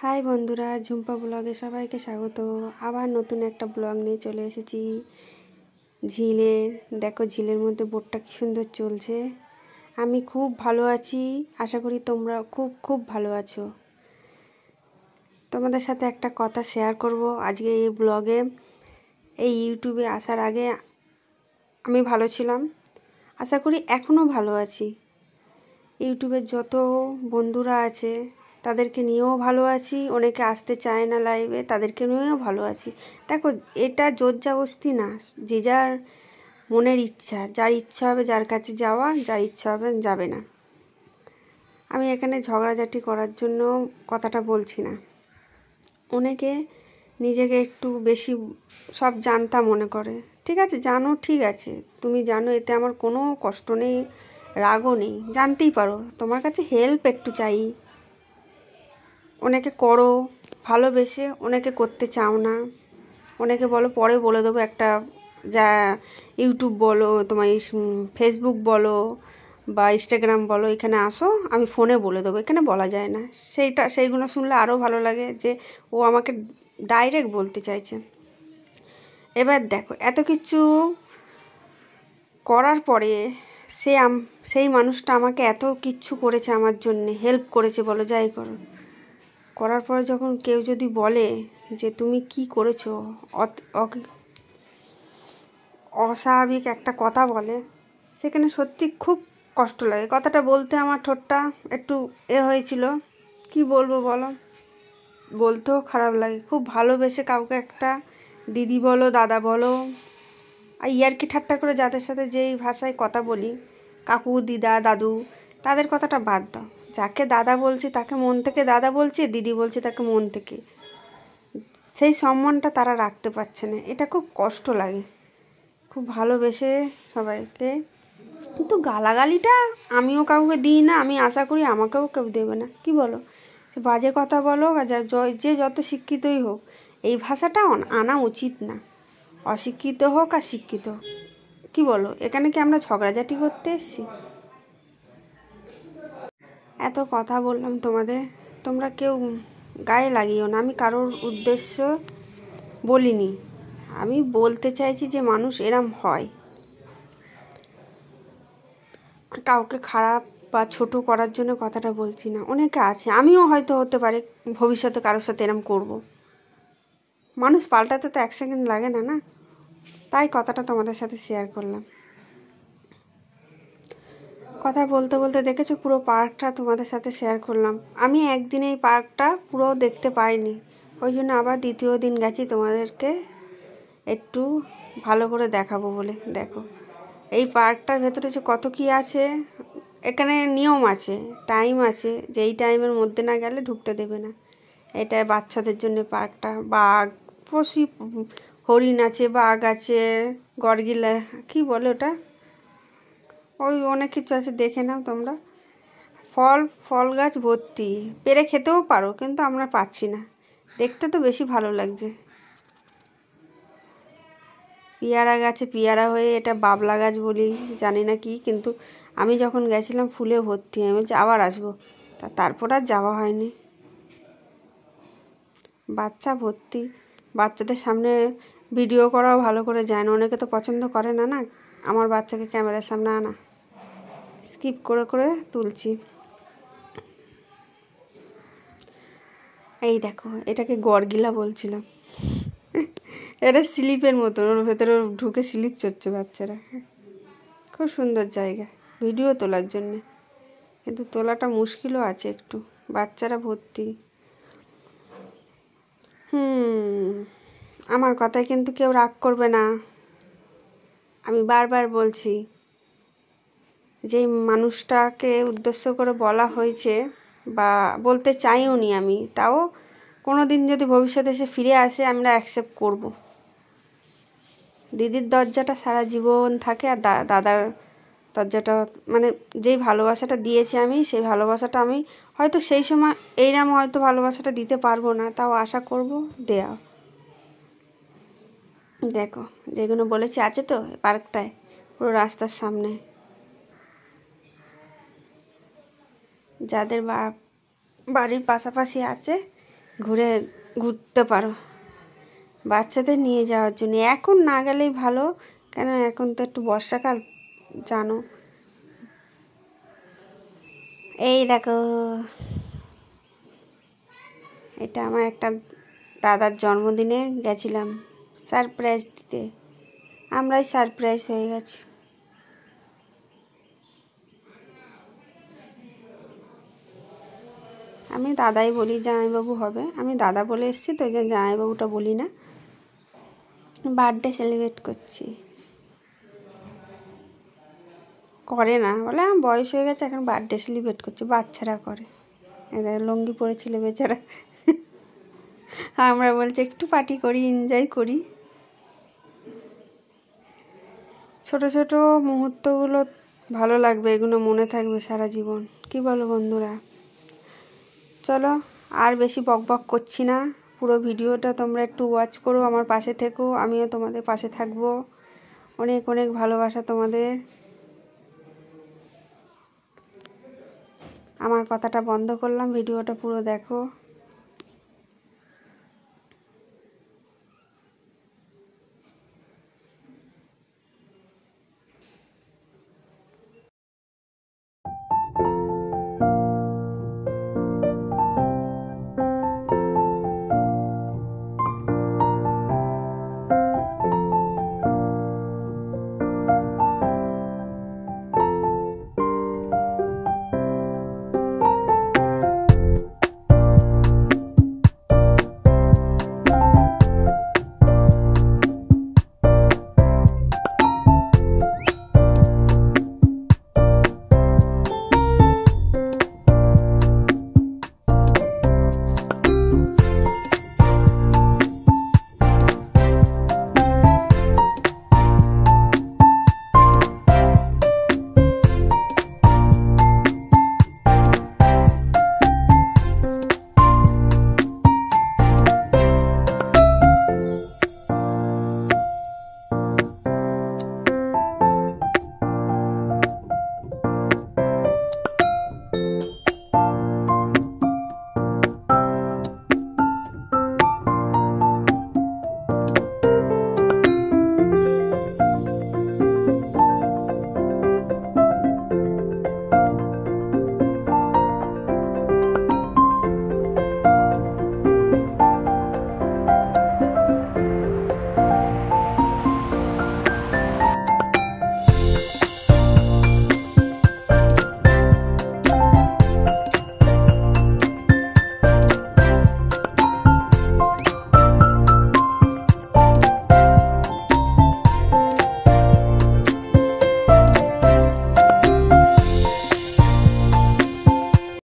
High বন্ধুরা, ঝুম্পা ব্লগে সবাইকে স্বাগত। আবার নতুন একটা ব্লগ নিয়ে চলে এসেছি ঝিলের। দেখো ঝিলের মধ্যে বোটটা কি সুন্দর চলছে। আমি খুব ভালো আছি, আশা করি তোমরা খুব খুব ভালো আছো। তোমাদের সাথে একটা কথা শেয়ার করব আজকে এই ব্লগে। এই ইউটিউবে আসার আগে আমি ভালো ছিলাম, আশা করি এখনও ভালো আছি। ইউটিউবের যত বন্ধুরা আছে তাদেরকে নিয়েও ভালো আছি, অনেকে আসতে চায় না লাইভে, তাদেরকে নিয়েও ভালো আছি। দেখো এটা জোরজাবস্তি না, যে যার মনের ইচ্ছা, যার ইচ্ছা হবে যার কাছে যাওয়া, যার ইচ্ছা হবে যাবে না। আমি এখানে ঝগড়াঝাটি করার জন্য কথাটা বলছি না। অনেকে নিজেকে একটু বেশি সব জানতা মনে করে। ঠিক আছে, জানো, ঠিক আছে, তুমি জানো, এতে আমার কোনো কষ্ট নেই, রাগও নেই, জানতেই পারো। তোমার কাছে হেল্প একটু চাই, অনেকে করো ভালোবেসে, অনেকে করতে চাও না। অনেকে বলো পরে বলে দেবো একটা, যা ইউটিউব বলো, তোমার ফেসবুক বলো বা ইনস্টাগ্রাম বলো, এখানে আসো, আমি ফোনে বলে দেবো। এখানে বলা যায় না। সেইগুলো শুনলে আরও ভালো লাগে যে ও আমাকে ডাইরেক্ট বলতে চাইছে। এবার দেখো এত কিছু করার পরে সেই মানুষটা আমাকে এত কিচ্ছু করেছে, আমার জন্যে হেল্প করেছে, বলো যাই করো, করার পরে যখন কেউ যদি বলে যে তুমি কি করেছো, অস্বাভাবিক একটা কথা বলে, সেখানে সত্যি খুব কষ্ট লাগে। কথাটা বলতে আমার ঠোঁটটা একটু হয়েছিল, কি বলবো বলো, বলতেও খারাপ লাগে। খুব ভালোবেসে কাউকে একটা দিদি বলো, দাদা বলো, আর ইয়ার্কি ঠাট্টা করে যাদের সাথে যেই ভাষায় কথা বলি, কাকু, দিদা, দাদু, তাদের কথাটা বাদ দাও। যাকে দাদা বলছি তাকে মন থেকে দাদা বলছি, দিদি বলছি তাকে মন থেকে। সেই সম্মানটা তারা রাখতে পারছে না, এটা খুব কষ্ট লাগে। খুব ভালোবেসে সবাইকে, কিন্তু গালাগালিটা আমিও কাউকে দিই না, আমি আশা করি আমাকেও কেউ দেবে না। কি বলো, বাজে কথা বলো, যে যত শিক্ষিতই হোক, এই ভাষাটা আনা উচিত না। অশিক্ষিত হোক আর শিক্ষিত হোক, কি বলো, এখানে কি আমরা ঝগড়াঝাটি করতে এসেছি? এত কথা বললাম তোমাদের, তোমরা কেউ গায়ে লাগিও না। আমি কারোর উদ্দেশ্য বলিনি, আমি বলতে চাইছি যে মানুষ এরম হয়, কাউকে খারাপ বা ছোট করার জন্য কথাটা বলছি না। অনেকে আছে, আমিও হয়তো হতে পারে ভবিষ্যতে কারোর সাথে এরম করব। মানুষ পাল্টাতে তো 1 সেকেন্ড লাগে না, না? তাই কথাটা তোমাদের সাথে শেয়ার করলাম। কথা বলতে বলতে দেখেছো পুরো পার্কটা তোমাদের সাথে শেয়ার করলাম। আমি একদিনে এই পার্কটা পুরো দেখতে পাইনি, ওই জন্য আবার দ্বিতীয় দিন গেছি তোমাদেরকে একটু ভালো করে দেখাবো বলে। দেখো এই পার্কটার ভেতরে যে কত কি আছে, এখানে নিয়ম আছে, টাইম আছে, যে এই টাইমের মধ্যে না গেলে ঢুকতে দেবে না। এটা বাচ্চাদের জন্য পার্কটা। বাঘ, পশু, হরিণ আছে, বাঘ আছে, গরগিলা, কি বলে ওটা, ওই অনেক কিছু আছে, দেখে নাও তোমরা। ফল গাছ ভর্তি, পেরে খেতেও পারো, কিন্তু আমরা পাচ্ছি না। দেখতে তো বেশি ভালো লাগছে। পেয়ারা গাছে পেয়ারা হয়ে, এটা বাবলা গাছ বলি, জানি না কি, কিন্তু আমি যখন গেছিলাম ফুলে ভর্তি। আমি বলছি আবার আসবো, তারপর আর যাওয়া হয়নি। বাচ্চা ভর্তি, বাচ্চাদের সামনে ভিডিও করাও ভালো করে যায় না, অনেকে তো পছন্দ করে না। না, আমার বাচ্চাকে ক্যামেরার সামনে আনা, স্কিপ করে করে তুলছি। এই দেখো, এটাকে গরগিলা বলছিলাম। এটা স্লিপের মতন, ওর ভেতরে ঢুকে স্লিপ চড়ছে বাচ্চারা। খুব সুন্দর জায়গা ভিডিও তোলার জন্যে, কিন্তু তোলাটা মুশকিলও আছে একটু, বাচ্চারা ভর্তি। আমার কথায় কিন্তু কেউ রাগ করবে না। আমি বারবার বলছি, যেই মানুষটাকে উদ্দেশ্য করে বলা হয়েছে বা বলতে চাইও নি আমি, তাও কোনো দিন যদি ভবিষ্যতে এসে ফিরে আসে, আমরা অ্যাকসেপ্ট করব। দিদির দরজাটা সারা জীবন থাকে, আর দাদার দরজাটা, মানে যেই ভালোবাসাটা দিয়েছি আমি, সেই ভালোবাসাটা আমি হয়তো সেই সময় এইরকম হয়তো ভালোবাসাটা দিতে পারবো না, তাও আশা করব দেয়া। দেখো যেগুলো বলেছি আছে তো পার্কটায়, পুরো রাস্তার সামনে। যাদের বাড়ির পাশাপাশি আছে ঘুরতে পারো, বাচ্চাদের নিয়ে যাওয়ার জন্য। এখন না গেলেই ভালো, কেন এখন তো একটু বর্ষাকাল জানো। এই দেখো, এটা আমার একটা দাদার জন্মদিনে গেছিলাম সারপ্রাইজ দিতে, আমরাই সারপ্রাইজ হয়ে গেছি। আমি দাদাই বলি, জামাইবাবু হবে, আমি দাদা বলে এসেছি তো, যে জামাইবাবুটা বলি না। বার্থডে সেলিব্রেট করছি, করে না, বলে আমার বয়স হয়ে গেছে, এখন বার্থডে সেলিব্রেট করছি, বাচ্চারা করে। এদের লুঙ্গি পরেছিল বেচারা, আমরা বলছি একটু পার্টি করি, এনজয় করি। ছোট ছোট মুহূর্তগুলো ভালো লাগবে, এগুলো মনে থাকবে সারা জীবন। কি বলো বন্ধুরা? চলো আর বেশি বকবক করছি না, পুরো ভিডিওটা তোমরা একটু ওয়াচ করো, আমার পাশে থেকো, আমিও তোমাদের পাশে থাকবো। অনেক অনেক ভালোবাসা তোমাদের। আমার কথাটা বন্ধ করলাম, ভিডিওটা পুরো দেখো।